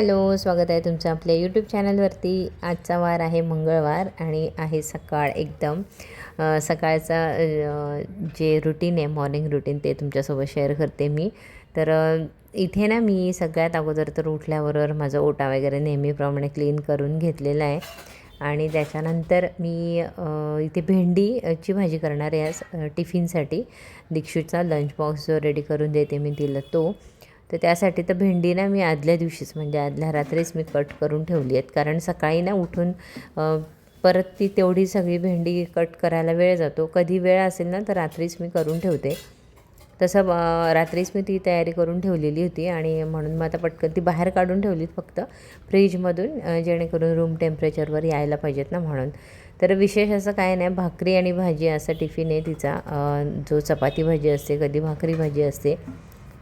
Hello, स्वागत आहे तुमचं आपल्या यूट्यूब चॅनलवरती। आजचा वार आहे मंगळवार आणि आहे सकाळ एकदम सकाळचा जे रुटीन आहे मॉर्निंग रुटीन ते तुमच्यासोबत शेअर करते मी। तर इथे ना मी सगळ्यात अगोदर तर उठल्याबरोबर माझा ओटा वगैरे नेहमीप्रमाणे क्लीन करून घेतलेला आहे आणि त्याच्यानंतर मी इथे भेंडीची भाजी करणार आहे आज टिफिनसाठी। दीक्षूचा लंच बॉक्स जो रेडी करून देते मी तिला तो, तर त्यासाठी तर भेंडी ना मी आदल्या दिवशीच म्हणजे आदल्या रात्रीच मी कट करून ठेवली आहेत, कारण सकाळी ना उठून परत ती तेवढी सगळी भेंडी कट करायला वेळ जातो। कधी वेळ असेल ना तर रात्रीच मी करून ठेवते। तसं रात्रीच मी ती तयारी करून ठेवलेली होती आणि म्हणून मग आता पटकन ती बाहेर काढून ठेवलीत फक्त फ्रीजमधून, जेणेकरून रूम टेम्परेचरवर यायला पाहिजेत ना म्हणून। तर विशेष असं काय नाही, भाकरी आणि भाजी असा टिफिन आहे तिचा। जो चपाती भाजी असते, कधी भाकरी भाजी असते,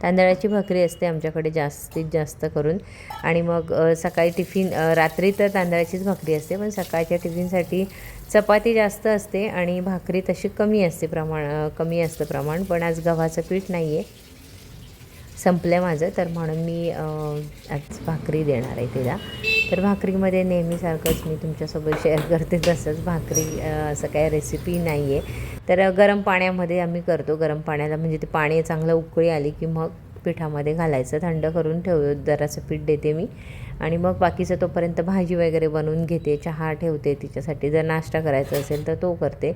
तांदळाची भाकरी असते आमच्याकडे जास्तीत जास्त करून। आणि मग सकाळी टिफिन, रात्री तर तांदळाचीच भाकरी असते, पण सकाळच्या टिफिनसाठी चपाती जास्त असते आणि भाकरी तशी कमी असते, कमी असतं प्रमाण। पण आज गव्हाचं पीठ नाही आहे, संपलं माझं, तर म्हणून मी आज भाकरी देणार आहे तिला। तर भाकरीमध्ये नेहमीसारखंच मी तुमच्यासोबत शेअर करते तसंच भाकरी, असं काय रेसिपी नाही आहे। तर गरम पाण्यामध्ये आम्ही करतो, गरम पाण्याला म्हणजे ते पाणी चांगलं उकळी आली की मग पिठामध्ये घालायचं, थंड करून जरासं पीठ देते मी आणि मग बाकीचं तोपर्यंत भाजी वगैरे बनवून घेते, चहा ठेवते तिच्यासाठी, जर नाश्ता करायचा असेल तर तो करते।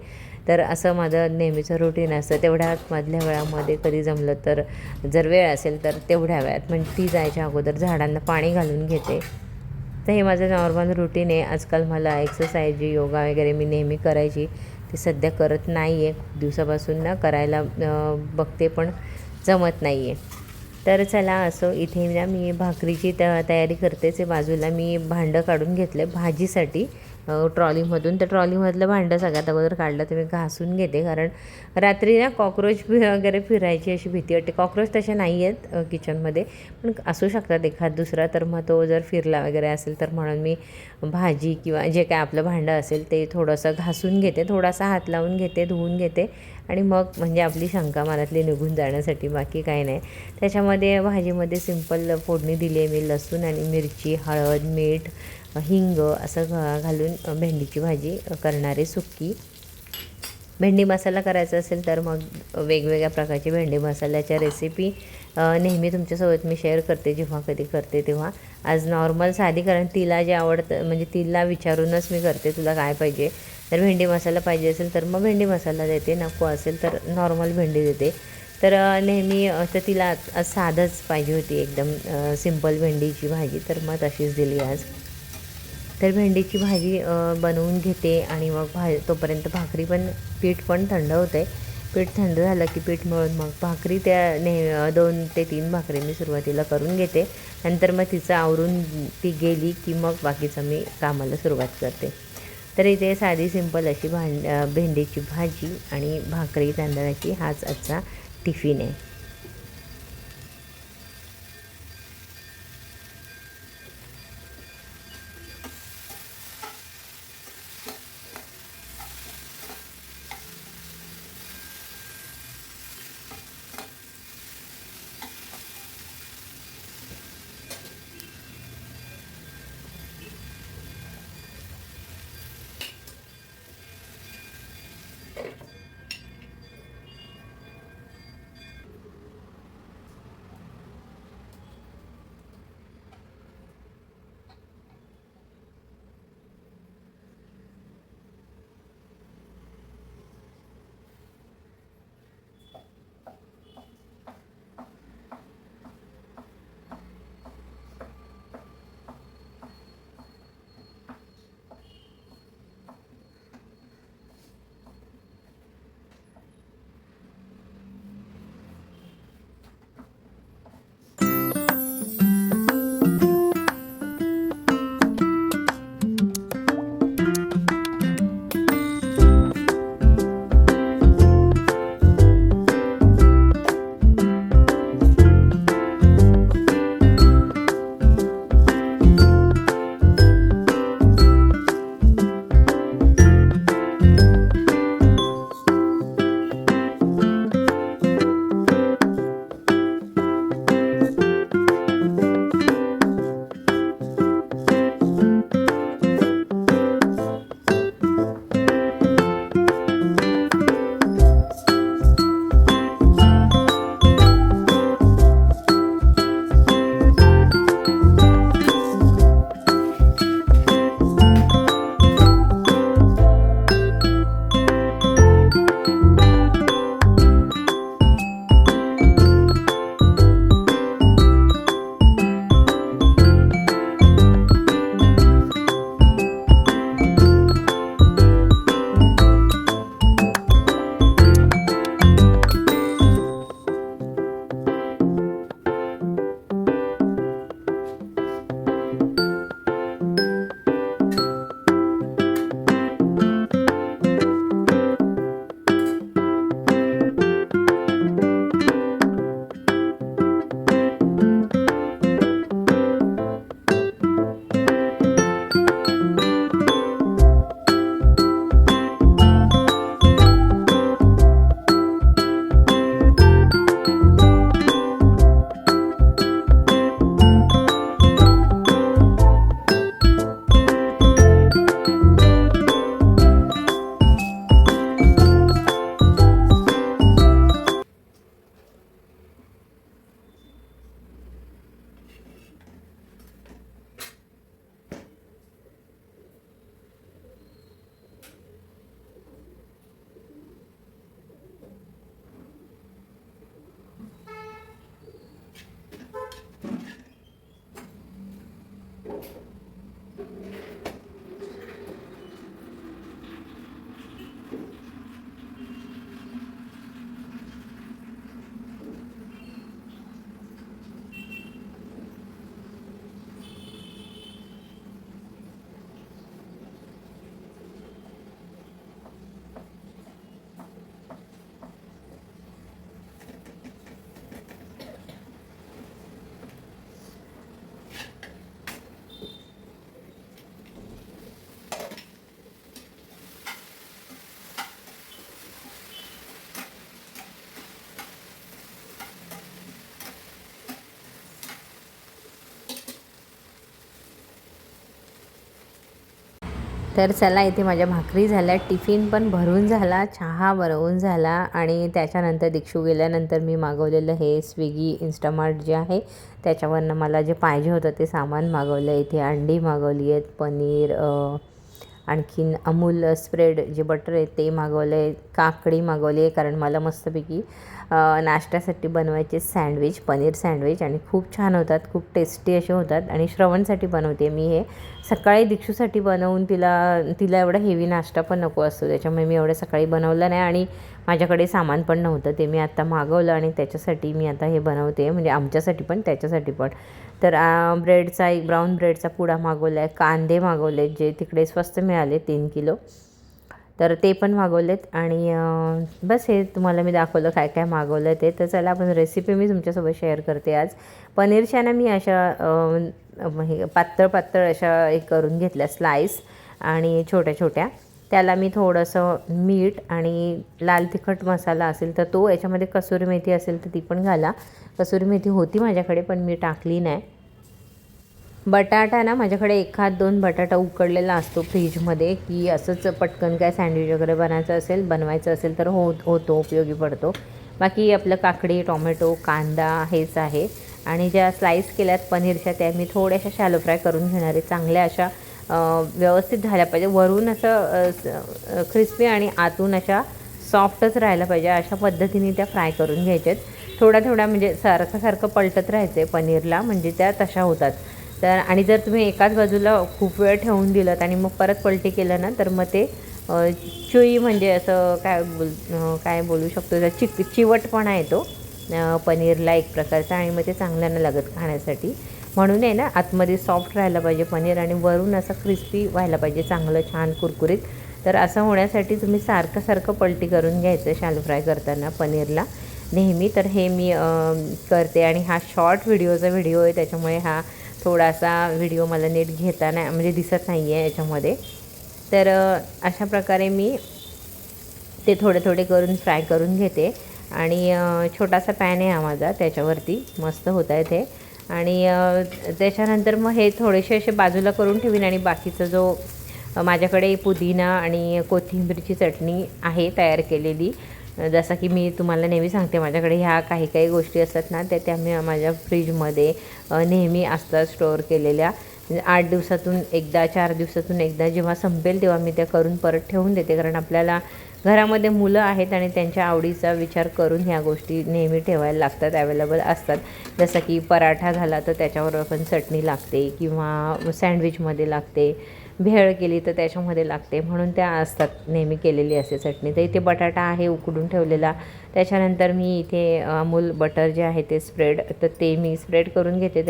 तर असं माझं नेहमीचं रुटीन असतं। तेवढ्या मधल्या वेळामध्ये कधी जमलं तर, जर वेळ असेल तर तेवढ्या वेळात म्हणजे ती जायच्या अगोदर झाडांना पाणी घालून घेते। तर हे माझं नॉर्मल रुटीन आहे। आजकाल मला एक्सरसाइज, योगा वगैरे मी नेहमी करायची, ते सध्या करत नाही आहे, खूप दिवसापासून ना करायला बघते पण जमत नाही आहे। तर चला, असं इथे ना मी भाकरीची तयारी करतेच आहे। बाजूला मी भांडं काढून घेतलं भाजीसाठी ट्रॉलीमधून। तर ट्रॉलीमधलं भांडं सगळ्यात अगोदर काढलं तर मी घासून घेते, कारण रात्री ना कॉक्रोच वगैरे फिरायची अशी भीती वाटते। कॉक्रोच तसे नाही आहेत किचनमध्ये, पण असू शकतात एखाद दुसरा, तर मग तो जर फिरला वगैरे असेल तर म्हणून मी भाजी किंवा जे काय आपलं भांडं असेल ते थोडंसं घासून घेते, थोडासा हात लावून घेते, धुवून घेते आणि मग म्हणजे आपली शंका मनातली निघून जाण्यासाठी, बाकी काही नाही। त्याच्यामध्ये भाजीमध्ये सिंपल फोडणी दिली आहे मी, लसूण आणि मिरची, हळद, मीठ, हिंग असं घालून भेंडीची भाजी करणारे सुक्की। भेंडी मसाला करायचा असेल तर मग वेगवेगळ्या प्रकारची भेंडी मसाल्याच्या रेसिपी नेहमी तुमच्यासोबत मी शेअर करते जेव्हा कधी करते तेव्हा। आज नॉर्मल साधी, कारण तिला जे आवडतं म्हणजे तिला विचारूनच मी करते, तुला काय पाहिजे, तर भेंडी मसाला पाहिजे असेल तर मग भेंडी मसाला देते, नको असेल तर नॉर्मल भेंडी देते। तर नेहमी तर तिला साधंच पाहिजे होती एकदम सिंपल भेंडीची भाजी, तर मग तशीच दिली आज। तर भेंडीची भाजी बनवून घेते आणि मग तोपर्यंत भाकरी पण, पीठ पण थंड होतं आहे। पीठ थंड झालं की पीठ मळून मग भाकरी त्या 2 ते 3 भाकरी मी सुरुवातीला करून घेते, नंतर मग तिचं आवरून ती गेली की मग बाकीचं मी कामाला सुरुवात करते। तर इथे साधी सिंपल अशी भेंडीची भाजी आणि भाकरी तांदळाची, हाच आजचा टिफिन आहे। तर चला, इथे माझ्या भाकरी झाल्या, टिफिन पण भरून झाला, चहा बनवून झाला आणि त्याच्यानंतर दीक्षू गेल्यानंतर मी मागवलेलं हे स्विगी इंस्टामार्ट जे आहे त्याच्यावरनं मला जे पाहिजे होतं ते सामान मागवलं. इथे अंडी मागवली आहेत, पनीर, आणखीन अमूल स्प्रेड जे बटर आहे ते मागवलं आहे, काकडी मागवली आहे कारण मला मस्तपैकी नाश्त्यासाठी बनवायचे सँडविच, पनीर सँडविच आणि खूप छान होतात, खूप टेस्टी असे होतात. आणि श्रवणसाठी बनवते मी हे. सकाळी दीक्षूसाठी बनवून तिला एवढा हेवी नाश्ता पण नको असतो, त्याच्यामुळे मी एवढं सकाळी बनवलं नाही आणि माझ्याकडे सामान पण नव्हतं, ते मी आत्ता मागवलं आणि त्याच्यासाठी मी आता हे बनवते, म्हणजे आमच्यासाठी पण त्याच्यासाठी पण. तर ब्रेडचा एक ब्राऊन ब्रेडचा पुडा मागवला आहे, कांदे मागवले जे तिकडे स्वस्त मिळाले 3 किलो, तर ते पण मागवलेत. आणि बस हे तुम्हाला मी दाखवलं काय काय मागवलं ते. तर चला आपण रेसिपी मी तुमच्यासोबत शेअर करते आज. पनीरच्या ना मी अशा पातळ पातळ अशा हे करून घेतल्या स्लाईस आणि छोट्या छोट्या. त्याला मी थोडंसं मीठ आणि लाल तिखट मसाला असेल तर तो, याच्यामध्ये कसुरी मेथी असेल तर ती पण घाला. कसुरी मेथी होती माझ्याकडे पण मी टाकली नाही. बटाटा ना माझ्याकडे 1-2 बटाटा उकडलेला असतो फ्रीजमध्ये, की असंच पटकन काय सँडविच वगैरे बनवायचं असेल तर होतो, उपयोगी पडतो. बाकी आपलं काकडी, टोमॅटो, कांदा हेच आहे. आणि ज्या स्लाईस केल्यात पनीरच्या त्या मी थोड्याशा शॅलो फ्राय करून घेणार आहे. चांगल्या अशा व्यवस्थित झाल्या पाहिजे, वरून असं क्रिस्पी आणि आतून अशा सॉफ्टच राहायला पाहिजे, अशा पद्धतीने त्या फ्राय करून घ्यायच्यात. थोड्या म्हणजे सारखं पलटत राहायचं आहे पनीरला, म्हणजे त्या तशा होतात. तर आणि जर तुम्ही एकाच बाजूला खूप वेळ ठेवून दिलं आणि मग परत पलटी केलं ना तर मग ते चुई, म्हणजे असं काय बोलू शकतो, त्या चिवटपणा येतो पनीरला एक प्रकारचा, आणि मग ते चांगलं नाही लागत खाण्यासाठी. म्हणून आहे ना, आतमध्ये सॉफ्ट राहायला पाहिजे पनीर आणि वरून असं क्रिस्पी व्हायला पाहिजे, चांगलं छान कुरकुरीत. तर असं होण्यासाठी तुम्ही सारखं पलटी करून घ्यायचं शॅलो फ्राय करताना पनीरला नेहमी. तर हे मी करते. आणि हा शॉर्ट व्हिडिओ आहे, त्याच्यामुळे हा थोडासा व्हिडिओ मला नीट घेता म्हणजे दिसत नाही आहे याच्यामध्ये. तर अशा प्रकारे मी ते थोडे करून फ्राय करून घेते. आणि छोटासा पॅन आहे हा माझा, त्याच्यावरती मस्त होत आहे ते. आणि त्याच्यानंतर मग हे थोडेसे असे बाजूला करून ठेवीन. आणि बाकीचा जो माझ्याकडे पुदिना आणि कोथिंबीरची चटणी आहे तयार केलेली, जसं की मी तुम्हाला नेहमी सांगते, माझ्याकडे ह्या काही गोष्टी असतात ना त्या मी माझ्या फ्रीजमध्ये नेहमी असतात स्टोअर केलेल्या. 8 दिवसातून एकदा, 4 दिवसातून एकदा, जेव्हा संपेल तेव्हा मी त्या करून परत ठेवून देते. कारण आपल्याला घरामध्ये मुलं आहेत आणि त्यांच्या आवडीचा विचार करून ह्या गोष्टी नेहमी ठेवायला लागतात, अवेलेबल असतात. जसं की पराठा झाला तर त्याच्यावर पण चटणी लागते, किंवा सँडविचमध्ये लागते, भेळ केली तर त्याच्यामध्ये लागते, म्हणून त्या असतात नेहमी केलेली असते चटणी. तर इथे बटाटा आहे उकडून ठेवलेला. त्याच्यानंतर मी इथे अमूल बटर जे आहे ते स्प्रेड, तर ते मी स्प्रेड करून घेते.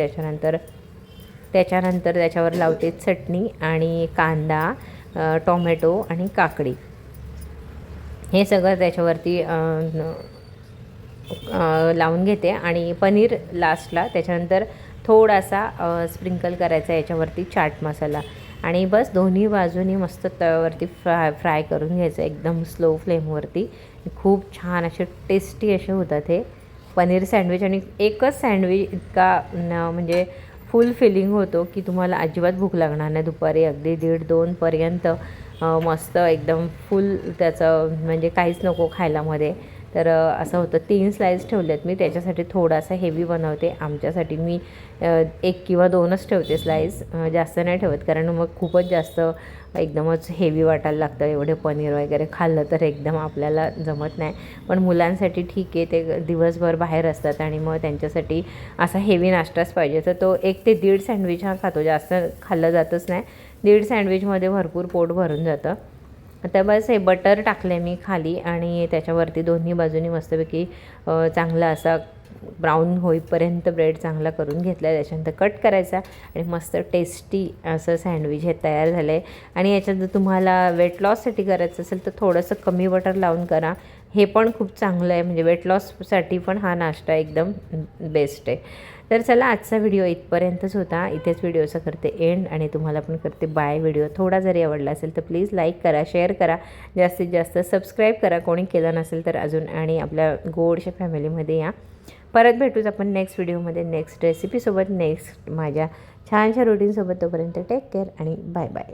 त्याच्यानंतर त्याच्यावर लावते चटणी आणि कांदा, टोमॅटो आणि काकडी, हे सगळं त्याच्यावरती लावून घेते. आणि पनीर लास्टला त्याच्यानंतर थोडासा स्प्रिंकल करायचा याच्यावरती चाट मसाला. आणि बस दोन्ही बाजूनी मस्त तव्यावरती फ्राय करून घ्यायचं एकदम स्लो फ्लेमवरती. खूप छान असे टेस्टी असे होतात हे पनीर सँडविच. आणि एकच सँडविच इतका म्हणजे फुल फिलिंग होतो की तुम्हाला अजिबात भूक लागणार नाही दुपारी अगदी 1:30-2 पर्यंत. मस्त एकदम फुल त्याचं, म्हणजे काहीच नको खायला मध्ये. तर असं होतं. 3 स्लाईस ठेवलेत मी, त्याच्यासाठी थोडासा हेवी बनवते. आमच्यासाठी मी 1 किंवा 2च ठेवते स्लाईस, जास्त नाही ठेवत, कारण मग खूपच जास्त एकदमच हेवी वाटायला लागतं. एवढे पनीर वगैरे खाल्लं तर एकदम आपल्याला जमत नाही. पण मुलांसाठी ठीक आहे, ते दिवसभर बाहेर असतात आणि मग त्यांच्यासाठी असा हेवी नाश्ताच पाहिजे. तर तो 1 ते 1.5 सँडविच हा खातो, जास्त खाल्लं जातच नाही. 1.5 सँडविचमध्ये भरपूर पोट भरून जातं. आता बस हे बटर टाकलं आहे मी खाली आणि त्याच्यावरती दोन्ही बाजूनी मस्तपैकी चांगला असा ब्राऊन होईपर्यंत ब्रेड चांगला करून घेतला आहे. त्याच्यानंतर कट करायचा आणि मस्त टेस्टी असं सँडविच हे तयार झालं आहे. आणि याच्यात जर तुम्हाला वेट लॉससाठी करायचं असेल तर थोडंसं कमी बटर लावून करा, हे पण खूप चांगलं आहे. म्हणजे वेट लॉससाठी पण हा नाश्ता एकदम बेस्ट आहे. तर चला, आजचा व्हिडिओ इथपर्यंतच होता. इथेच व्हिडिओचं करते एंड आणि तुम्हाला पण करते बाय. व्हिडिओ थोडा जरी आवडला असेल तर प्लीज लाईक करा, शेअर करा, जास्तीत जास्त सबस्क्राईब करा कोणी केलं नसेल तर अजून. आणि आपल्या गोडशा फॅमिलीमध्ये या. परत भेटूच आपण नेक्स्ट व्हिडिओमध्ये, नेक्स्ट रेसिपीसोबत, नेक्स्ट माझ्या छानशा रुटीनसोबत. तोपर्यंत टेक केअर आणि बाय बाय.